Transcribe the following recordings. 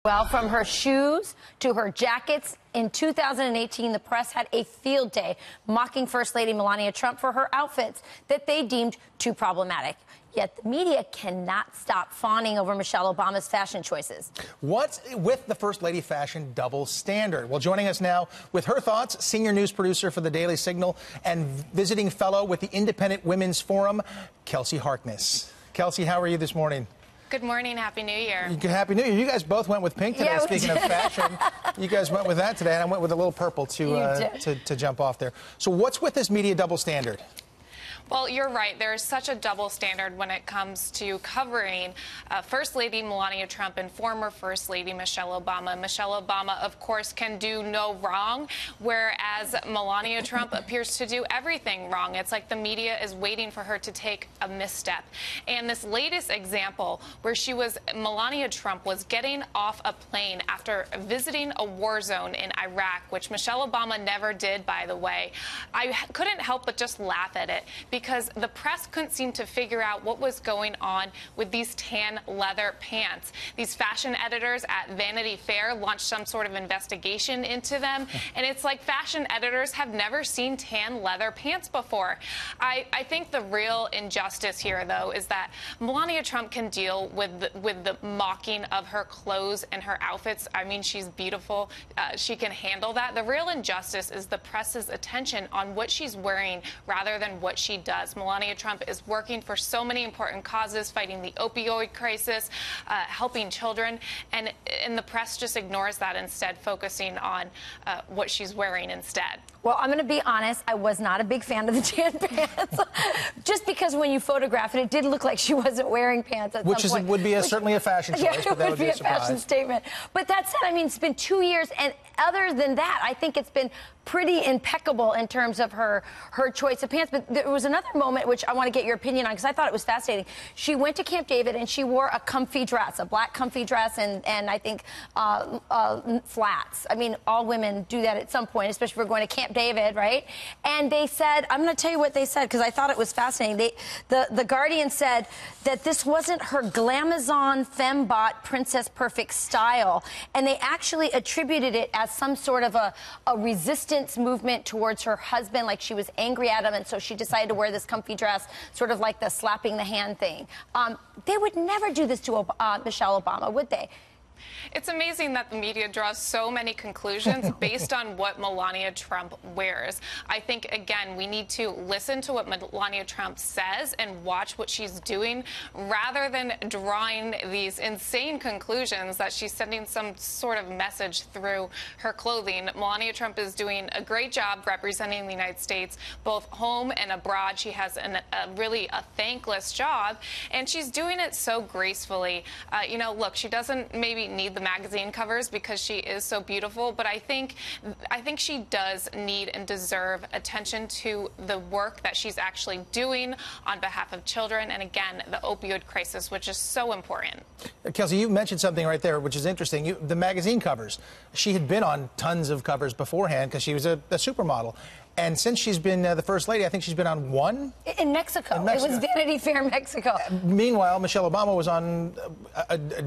Well, from her shoes to her jackets, in 2018, the press had a field day mocking First Lady Melania Trump for her outfits that they deemed too problematic. Yet the media cannot stop fawning over Michelle Obama's fashion choices. What's with the First Lady fashion double standard? Well, joining us now with her thoughts, senior news producer for the Daily Signal and visiting fellow with the Independent Women's Forum, Kelsey Harkness. Kelsey, how are you this morning? Good morning. Happy New Year. Happy New Year. You guys both went with pink today. Yeah, Speaking of fashion, you guys went with that today, and I went with a little purple to jump off there. So what's with this media double standard? Well, you're right. There is such a double standard when it comes to covering First Lady Melania Trump and former First Lady Michelle Obama. Michelle Obama, of course, can do no wrong, whereas Melania Trump appears to do everything wrong. It's like the media is waiting for her to take a misstep. And this latest example where Melania Trump was getting off a plane after visiting a war zone in Iraq, which Michelle Obama never did, by the way, I couldn't help but just laugh at it, because the press couldn't seem to figure out what was going on with these tan leather pants. These fashion editors at Vanity Fair launched some sort of investigation into them, and it's like fashion editors have never seen tan leather pants before. I think the real injustice here, though, is that Melania Trump can deal with the mocking of her clothes and her outfits. I mean, she's beautiful. She can handle that. The real injustice is the press's attention on what she's wearing rather than what she does. Melania Trump is working for so many important causes, fighting the opioid crisis, helping children, and the press just ignores that, instead focusing on what she's wearing instead. Well, I'm going to be honest. I was not a big fan of the tan pants, just because when you photograph it, it did look like she wasn't wearing pants at some point. Would be certainly a fashion choice, yeah, but that would be a fashion statement. But that said, I mean, it's been 2 years, and other than that, I think it's been pretty impeccable in terms of her choice of pants. But there was another moment which I want to get your opinion on, because I thought it was fascinating. She went to Camp David and she wore a comfy dress, a black comfy dress, and I think flats. I mean, all women do that at some point, especially if we're going to Camp David, right? And they said, I'm going to tell you what they said, because I thought it was fascinating. The Guardian said that this wasn't her glamazon fembot princess perfect style, and they actually attributed it as some sort of a resistance movement towards her husband, like she was angry at him, and so she decided to wear this comfy dress, sort of like the slapping the hand thing. They would never do this to Michelle Obama, would they? It's amazing that the media draws so many conclusions based on what Melania Trump wears. I think, again, we need to listen to what Melania Trump says and watch what she's doing, rather than drawing these insane conclusions that she's sending some sort of message through her clothing. Melania Trump is doing a great job representing the United States, both home and abroad. She has really a thankless job, and she's doing it so gracefully. You know, look, she doesn't maybe need the magazine covers because she is so beautiful, but I think she does need and deserve attention to the work that she's actually doing on behalf of children, and again, the opioid crisis, which is so important. Kelsey, you mentioned something right there which is interesting. The magazine covers. She had been on tons of covers beforehand because she was a supermodel. And since she's been the First Lady, I think she's been on one? In Mexico. It was Vanity Fair, Mexico. Meanwhile, Michelle Obama was on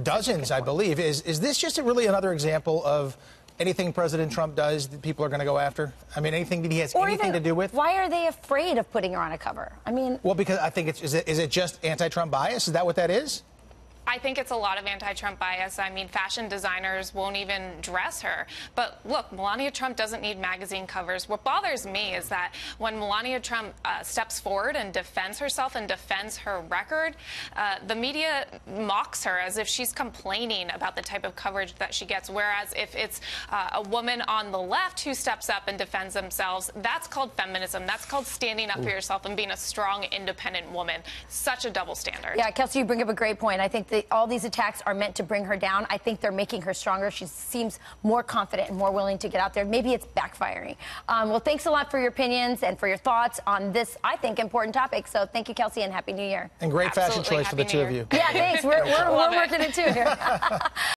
dozens, I believe. Is this just really another example of anything President Trump does that people are going to go after? I mean, anything that he has anything to do with? Why are they afraid of putting her on a cover? I mean... Well, because I think is it just anti-Trump bias? Is that what that is? I think it's a lot of anti-Trump bias. I mean, fashion designers won't even dress her. But look, Melania Trump doesn't need magazine covers. What bothers me is that when Melania Trump steps forward and defends herself and defends her record, the media mocks her as if she's complaining about the type of coverage that she gets. Whereas if it's a woman on the left who steps up and defends themselves, that's called feminism. That's called standing up for yourself and being a strong, independent woman. Such a double standard. Yeah, Kelsey, you bring up a great point. I think all these attacks are meant to bring her down. I think they're making her stronger. She seems more confident and more willing to get out there. Maybe it's backfiring. Well, thanks a lot for your opinions and for your thoughts on this, I think, important topic. So thank you, Kelsey, and Happy New Year. And great fashion choice for the two of you. Yeah, thanks. We're working it too here.